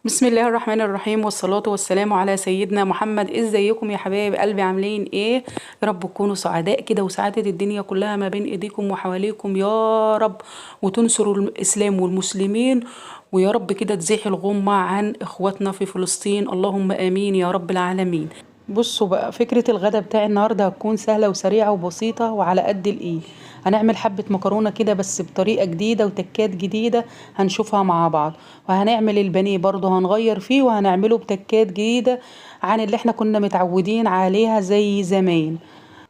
بسم الله الرحمن الرحيم والصلاة والسلام على سيدنا محمد. ازيكم يا حبايب قلبي؟ عاملين ايه؟ يا رب تكونوا سعداء كده، وسعادة الدنيا كلها ما بين ايديكم وحواليكم يا رب، وتنصروا الاسلام والمسلمين، ويا رب كده تزيح الغمة عن اخواتنا في فلسطين، اللهم امين يا رب العالمين. بصوا بقى، فكرة الغدا بتاعي النهاردة هتكون سهلة وسريعة وبسيطة وعلى قد الإيد. هنعمل حبة مكرونة كده بس بطريقة جديدة وتكات جديدة هنشوفها مع بعض. وهنعمل البانيه برضه هنغير فيه وهنعمله بتكات جديدة عن اللي احنا كنا متعودين عليها زي زمان.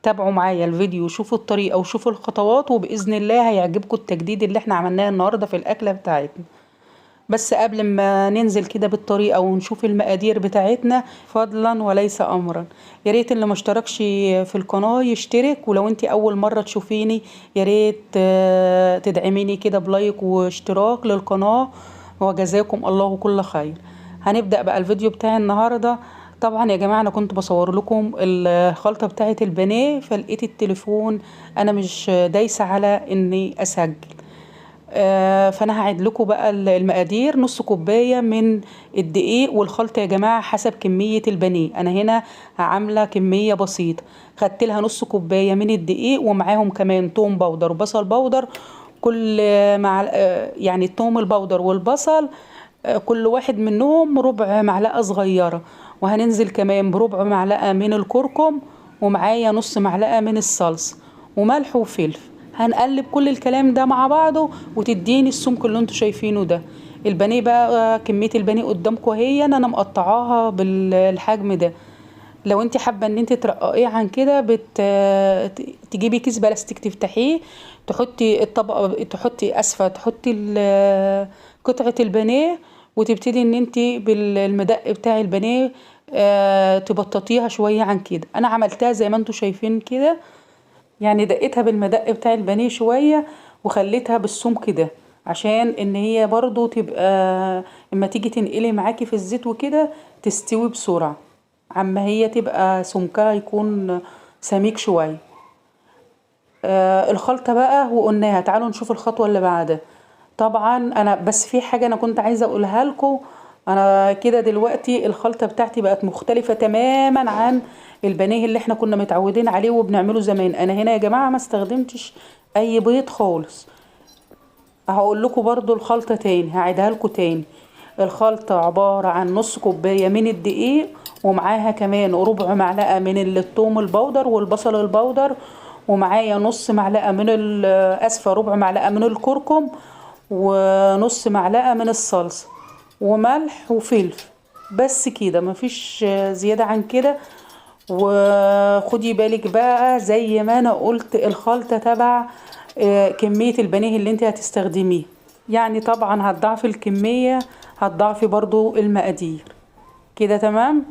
تابعوا معايا الفيديو وشوفوا الطريقة وشوفوا الخطوات، وبإذن الله هيعجبكم التجديد اللي احنا عملناه النهاردة في الأكلة بتاعتنا. بس قبل ما ننزل كده بالطريقة ونشوف المقادير بتاعتنا، فضلا وليس أمرا، يا ريت اللي ما اشتركش في القناة يشترك، ولو انت أول مرة تشوفيني يا ريت تدعميني كده بلايك واشتراك للقناة، وجزاكم الله كل خير. هنبدأ بقى الفيديو بتاع النهاردة. طبعا يا جماعة أنا كنت بصور لكم الخلطة بتاعة البانيه، فلقيت التليفون أنا مش دايسة على إني أسجل. فانا هعيد لكم بقى المقادير: نص كوبايه من الدقيق والخلطه يا جماعه حسب كميه البانيه. انا هنا عامله كميه بسيطه، خدت لها نص كوبايه من الدقيق ومعاهم كمان توم باودر وبصل باودر. كل مع يعني التوم البودر والبصل كل واحد منهم ربع معلقه صغيره. وهننزل كمان بربع معلقه من الكركم، ومعايا نص معلقه من الصلصه، وملح وفلفل. هنقلب كل الكلام ده مع بعضه وتديني السمك اللي انتوا شايفينه ده. البانيه بقى كمية البانيه قدامكم اهي، انا مقطعاها بالحجم ده. لو انت حابه ان انت ترققيه عن كده تجيبي كيس بلاستيك تفتحيه، تحطي الطبقه، تحطي اسفه، تحطي قطعه البانيه، وتبتدي ان انت بالمدق بتاع البانيه تبططيها شويه عن كده. انا عملتها زي ما انتوا شايفين كده، يعني دقيتها بالمدق بتاع البانيه شوية وخليتها بالسمك ده، عشان ان هي برضو تبقى اما تيجي تنقلي معاكي في الزيت وكده تستوي بسرعة، عما هي تبقى سمكها يكون سميك شوية. الخلطة بقى وقلناها، تعالوا نشوف الخطوة اللي بعدها. طبعا انا بس في حاجة انا كنت عايزة اقولها لكم. انا كده دلوقتي الخلطة بتاعتي بقت مختلفة تماما عن البانيه اللي احنا كنا متعودين عليه وبنعمله زمان. انا هنا يا جماعة ما استخدمتش اي بيض خالص. هقول لكم برضو الخلطة تاني، هعيدها لكم تاني. الخلطة عبارة عن نص كوباية من الدقيق، ومعاها كمان ربع معلقة من الثوم البودر والبصل البودر، ومعايا نص معلقة من اسفة ربع معلقة من الكركم، ونص معلقة من الصلصة، وملح وفلفل. بس كده، مفيش زيادة عن كده. وخدي بالك بقى زي ما انا قلت الخلطة تبع كمية البانيه اللي انت هتستخدميه، يعني طبعا هتضعفي الكمية، هتضعفي برضو المقادير. كده تمام.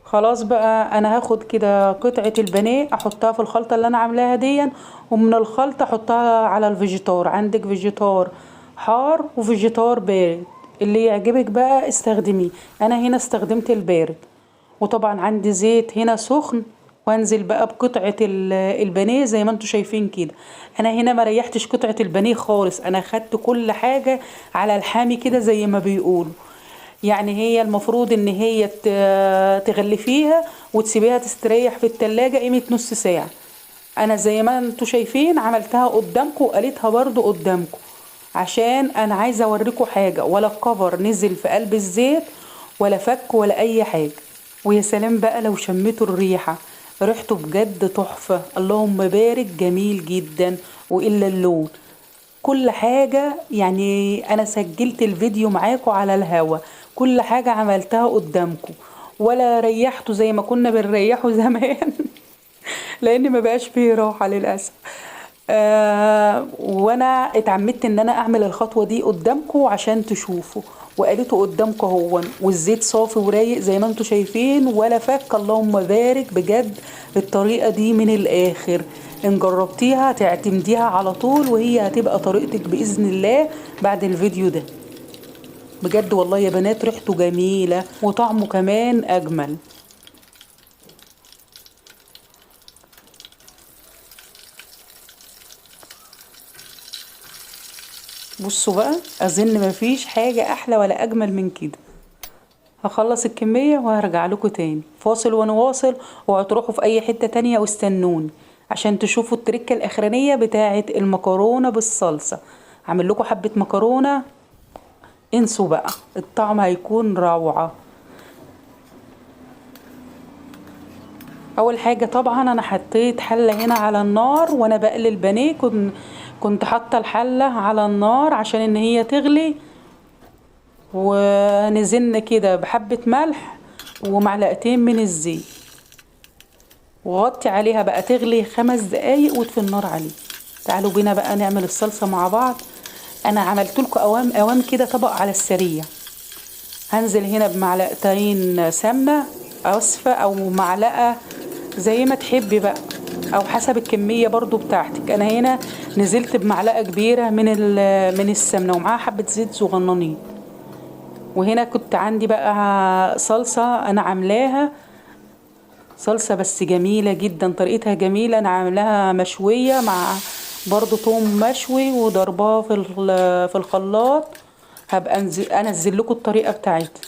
خلاص بقى، انا هاخد كده قطعة البانيه احطها في الخلطة اللي انا عاملاها دي، ومن الخلطة احطها على الفيجيتار. عندك فيجيتار حار وفيجيتار بارد، اللي يعجبك بقى استخدميه. انا هنا استخدمت البارد. وطبعا عندي زيت هنا سخن، وانزل بقى بقطعة البانيه زي ما انتوا شايفين كده. انا هنا ما ريحتش قطعة البانيه خالص، انا خدت كل حاجة على الحامي كده زي ما بيقولوا. يعني هي المفروض ان هي تغلفيها وتسيبيها تستريح في التلاجة قيمة نص ساعة. انا زي ما انتوا شايفين عملتها قدامكم وقالتها برضو قدامكم، عشان انا عايزة اوريكم حاجة: ولا الكفر نزل في قلب الزيت ولا فك ولا اي حاجة. ويا سلام بقى لو شميتوا الريحة، ريحته بجد تحفة، اللهم بارك، جميل جدا. وإلا اللون، كل حاجة. يعني أنا سجلت الفيديو معاكم على الهوا، كل حاجة عملتها قدامكم، ولا ريحته زي ما كنا بنريحه زمان لأن ما بقاش فيه راحة للأسف. وانا اتعمدت ان انا اعمل الخطوة دي قدامكم عشان تشوفوا، وقالته قدامكم هو، والزيت صافي ورايق زي ما انتوا شايفين ولا فك، اللهم بارك بجد. الطريقة دي من الاخر، ان جربتيها تعتمديها على طول، وهي هتبقى طريقتك بإذن الله بعد الفيديو ده. بجد والله يا بنات ريحته جميلة وطعمه كمان اجمل. بصوا بقى، اظن مفيش حاجة احلى ولا اجمل من كده. هخلص الكمية وهرجع لكم تاني. فاصل ونواصل، وهتروحوا في اي حتة تانية واستنوني عشان تشوفوا التركة الاخرانية بتاعة المكرونة بالصلصة. هعمل لكم حبة مكرونة انسوا بقى، الطعم هيكون روعة. اول حاجة طبعا انا حطيت حلة هنا على النار وانا بقلي البانيه، كنت حاطة الحلة على النار عشان ان هي تغلي، ونزلنا كده بحبة ملح ومعلقتين من الزيت، وغطي عليها بقى تغلي 5 دقايق واطفي النار عليه. تعالوا بينا بقى نعمل الصلصة مع بعض. انا عملت لكم قوام كده طبق على السريع. هنزل هنا بمعلقتين سمنة اسفة او معلقة زي ما تحبي بقى، او حسب الكمية برضو بتاعتك. انا هنا نزلت بمعلقة كبيرة من السمنة ومعاها حبة زيت صغننين. وهنا كنت عندي بقى صلصة انا عاملاها صلصة بس جميلة جدا، طريقتها جميلة. انا عاملاها مشوية مع برضو توم مشوي وضرباه في الخلاط. هبقى انزل لكم الطريقة بتاعتها.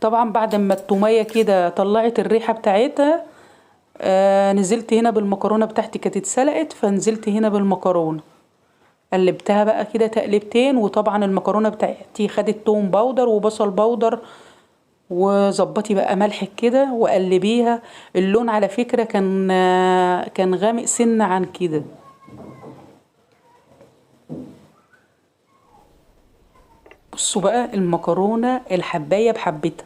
طبعا بعد ما التومية كده طلعت الريحة بتاعتها، نزلت هنا بالمكرونة بتاعتي كانت اتسلقت، فنزلت هنا بالمكرونة قلبتها بقى كده تقلبتين. وطبعا المكرونة بتاعتي خدت توم باودر وبصل باودر، وظبطي بقى ملحك كده وقلبيها. اللون على فكرة كان غامق سنة عن كده. بصوا بقى المكرونة الحباية بحبتها،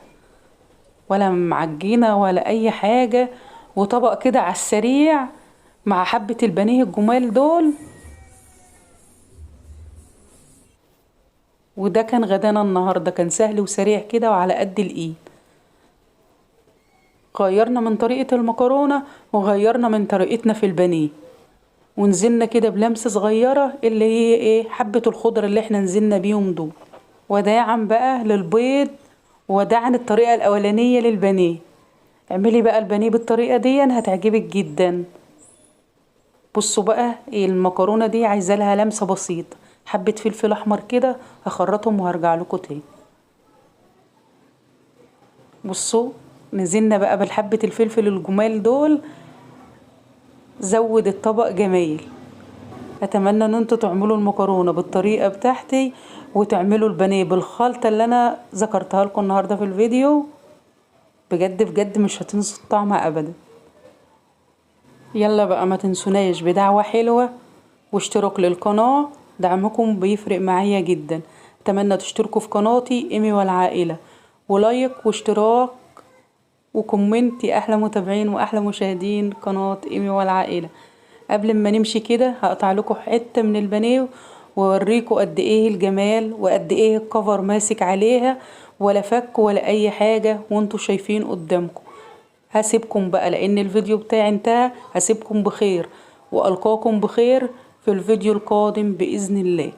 ولا معجنة ولا اي حاجة، وطبق كده على السريع مع حبة البانيه الجمال دول. وده كان غدانا النهاردة، كان سهل وسريع كده وعلى قد الايد. غيرنا من طريقة المكرونة وغيرنا من طريقتنا في البانيه، ونزلنا كده بلمسة صغيرة اللي هي ايه حبة الخضر اللي احنا نزلنا بيهم دول. وداعا بقى للبيض، وداعا الطريقة الاولانية للبانيه. اعملي بقى البانيه بالطريقة دي هتعجبك جدا. بصوا بقى المكرونة دي عايزة لها لمسة بسيطة، حبة فلفل احمر كده هخرطهم وهرجع لكم تاني. بصوا نزلنا بقى بالحبة الفلفل الجمال دول، زود الطبق جمايل. اتمنى ان انتوا تعملوا المكرونة بالطريقة بتاعتي، وتعملوا البانيه بالخلطة اللي انا ذكرتها لكم النهاردة في الفيديو. بجد بجد مش هتنسوا طعمها ابدا. يلا بقى ما تنسوناش بدعوة حلوة واشتراك للقناة، دعمكم بيفرق معايا جدا. اتمنى تشتركوا في قناتي ايمي والعائلة، ولايك واشتراك وكومنتي. احلى متابعين واحلى مشاهدين قناة ايمي والعائلة. قبل ما نمشي كده هقطع لكم حتة من البانيه واوريكم قد ايه الجمال وقد ايه الكفر ماسك عليها، ولا فك ولا اي حاجة، وانتوا شايفين قدامكم. هسيبكم بقى لان الفيديو بتاعي انتهى. هسيبكم بخير والقاكم بخير في الفيديو القادم باذن الله.